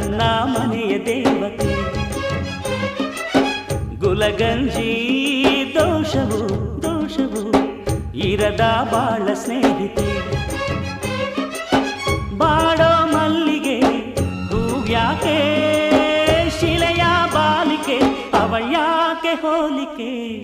ನನ್ನ ಮನೆಯ ದೇವತೆ. ಗುಲಗಂಜಿ ದೋಷವು ದೋಷವು ಇರದ ಬಾಳ ಸ್ನೇಹಿತೆ. ಬಾಡೋ ಮಲ್ಲಿಗೆ ಹೂವ್ಯಾಕೆ ಶಿಲೆಯ ಬಾಲಿಕೆ ಅವಳ್ಯಾಕೆ ಹೋಲಿಕೆ.